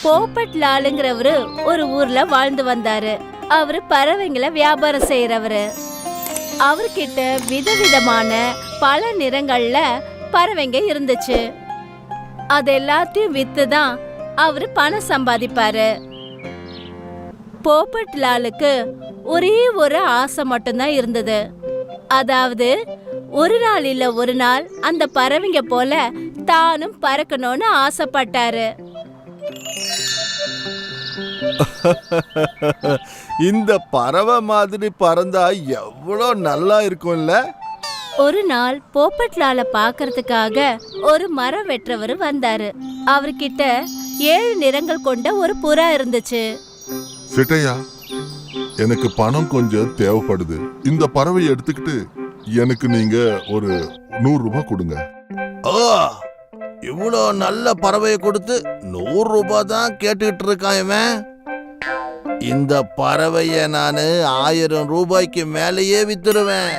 போப்பட் லாலுங்கிறவரு ஒரு ஊர்ல வாழ்ந்து வந்தாரு. அவரு பறவைங்களை வியாபாரம் செய்யறவரு. அவர்கிட்ட விதவிதமான பல நிறங்கள்ல பறவைங்க இருந்துச்சு. அது எல்லாத்தையும் வித்துதான் அவரு பணம் சம்பாதிப்பாரு. போப்பட் லாலுக்கு ஒரே ஒரு ஆசை மட்டும்தான் இருந்தது. அதாவது ஒரு நாள் இல்ல ஒரு நாள் அந்த பறவைங்க போல தானும் பறக்கணும்னு ஆசைப்பட்டாரு. இந்த பறவை மாதிரி பறந்தா எவ்வளோ நல்லா இருக்கும்ல. ஒரு நாள் போப்பட் லால பாக்குறதுக்காக ஒரு மரம் வெற்றவர் வந்தாரு. அவர்கிட்ட 7 நிறங்கள் கொண்ட ஒரு புறா இருந்துச்சு. சிட்டையா, எனக்கு பணம் கொஞ்சம் தேவைப்படுது. இந்த பறவையை எடுத்துக்கிட்டு எனக்கு நீங்க ஒரு 100 ரூபாய் கொடுங்க. ஓ, இவ்வளோ நல்ல பறவையை கொடுத்து 100 ரூபாய் தான் கேட்டுக்கிட்டு இருக்கான் இவன். இந்த பறவைய நானு 1000 ரூபாய்க்கு மேலேயே வித்துருவேன்.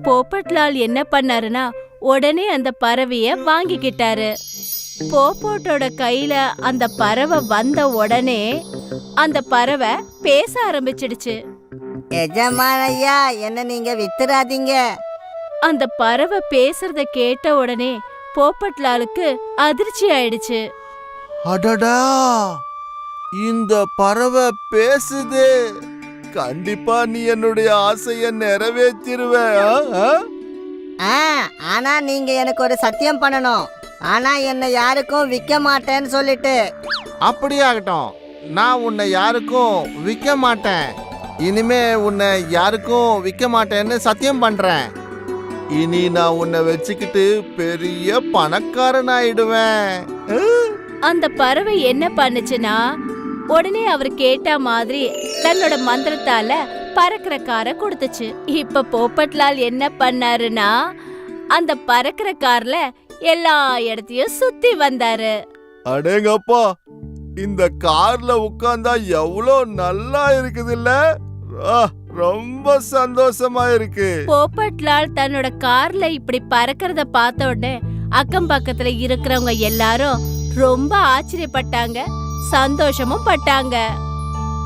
போப்பட் லால் என்ன பண்ணாருன்னா உடனே அந்த பறவைய வாங்கிக்கிட்டாரு. போப்போட்டோட கையில அந்த பறவை வந்த உடனே அந்த பறவை பேச ஆரம்பிச்சிடுச்சு. எஜமான் ஐயா, என்ன நீங்க வித்துறாதீங்க. அந்த பறவை பேசுறத கேட்ட உடனே போப்பட் லாலுக்கு அதிர்ச்சி ஆயிடுச்சு. அடடா, இந்த பறவை பேசுது. கண்டிப்பா நீ என்னுடைய ஆசைய நிறைவேற்றிருவ. ஆனா நீங்க எனக்கு ஒரு சத்தியம் பண்ணணும். ஆனா என்ன யாருக்கும் விற்க மாட்டேன்னு சொல்லிட்டு. அப்படியே ஆகட்டும், நான் உன்னை யாருக்கும் விற்க மாட்டேன். இனிமே உன்னை யாருக்கும் விற்க மாட்டேன்னு சத்தியம் பண்றேன். இனி நான் உன்னை வச்சுக்கிட்டு பெரிய பணக்காரன் ஆயிடுவேன். அந்த பறவை என்ன பண்ணுச்சுன்னா உடனே அவர் கேட்ட மாதிரி தன்னோட மந்திரத்தால பறக்கிற காரை கொடுத்துச்சு. இப்ப போப்பட் லால் என்ன பண்ணாருன்னா அந்த பறக்கிற கார்ல எல்லா இடத்தையும் சுத்தி வந்தாரு. அடேங்கப்பா, இந்த கார்ல உட்கார்ந்தா எவ்வளோ நல்லா இருக்குது இல்ல. ரொம்ப சந்தோஷமா இருக்கு. போப்பட் லால் தன்னோட கார்ல இப்படி பறக்கிறத பார்த்த உடனே அக்கம் பக்கத்துல இருக்கிறவங்க எல்லாரும் ரொம்ப ஆச்சரியப்பட்டாங்க, சந்தோஷமும் பட்டாங்க.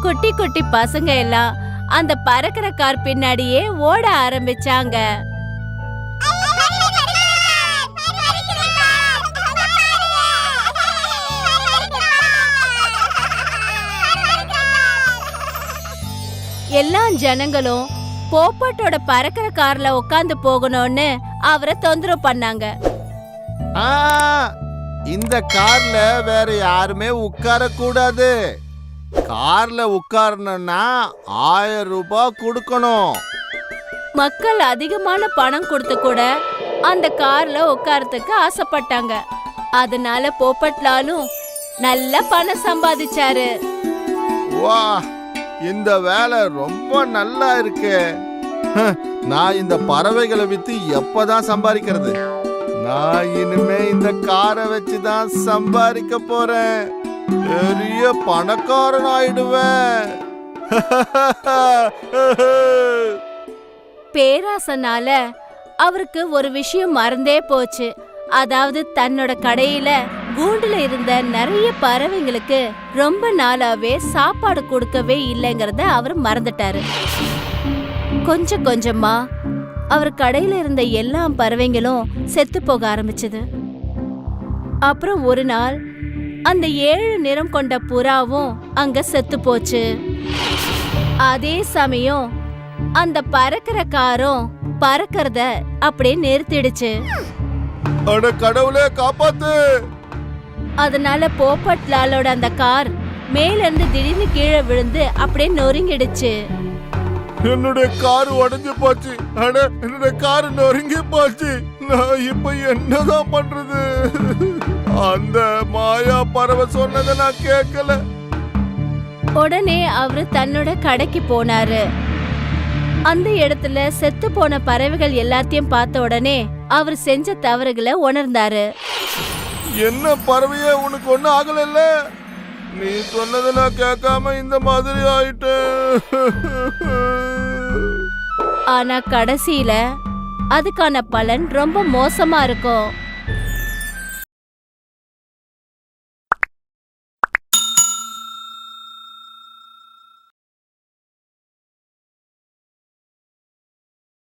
குட்டி குட்டி பசங்க எல்லாம் அந்த பறக்கிற கார் பின்னாடியே ஓட ஆரம்பிச்சாங்க. எல்லா ஜனங்களும் போப்பட்டோட பறக்கிற கார்ல உட்கார்ந்து போகணும்னு அவரை தொந்தரவு பண்ணாங்க. இந்த கார்ல வேற யாருமே உட்கார கூடாது. கார்ல உட்காரணும்னா 1000 ரூபாய் கொடுக்கணும். மக்கள் அதிகமான பணம் கொடுத்து கூட அந்த கார்ல உட்காரத்துக்கு ஆசைப்பட்டாங்க. அதனால போப்பட் லாலும் நல்ல பணம் சம்பாதிச்சாரு. வா, இந்த வேலை ரொம்ப நல்லா இருக்கு. நான் இந்த பறவைகளை வித்து எப்பதான் சம்பாதிக்கிறது? நான் இனிமே இந்த காரை வச்சுதான் சம்பாதிக்க போறேன். பெரிய பணக்காரன் ஆயிடுவேன். பேராசனால அவருக்கு ஒரு விஷயம் மறந்தே போச்சு. அதாவது தன்னோட கடையில கூண்டுல இருந்த நிறைய பறவைங்களுக்கு ரொம்ப நாளாவே சாப்பாடு கொடுக்கவே இல்லைங்கிறத அவர் மறந்துட்டாரு. கொஞ்சம் கொஞ்சமா அவர் கடையில இருந்த எல்லா பறவைங்களும் செத்து போக ஆரம்பிச்சது. அப்புறம் ஒரு நாள் அந்த 7 நிறம் கொண்ட புறாவும் அங்க செத்து போச்சு. அதே சமயம் அந்த பறக்கிற காரும் பறக்கிறத அப்படியே நிறுத்திடுச்சு. அட கடவுளே, காப்பாத்து! அதனால போப்பட் லாலோட அந்த கார் மேல இருந்து திடீர்னு கீழே விழுந்து அப்படியே நொறுங்கிடுச்சு. என்னுடைய கார் உடைஞ்சு போச்சு. அட, என்னுடைய கார் நொறுங்கி போச்சு. நான் இப்ப என்னதான் பண்றது? அந்த மாயா பறவை சொன்னதை நான் கேட்கல. உடனே அவரு தன்னோட கடைக்கு போனாரு. அந்த இடத்துல செத்து போன பறவைகள் எல்லாத்தையும் பார்த்த உடனே அவர் செஞ்ச தவறுகளை உணர்ந்தாரு. என்ன பறவையே, உனக்கு ஒன்னும் ஆகல? நீ சொன்னதை நான் கேட்காம இந்த மாதிரி ஆயிட்டேன். ஆனா கடைசியில அதுக்கான பலன் ரொம்ப மோசமா இருக்கும்.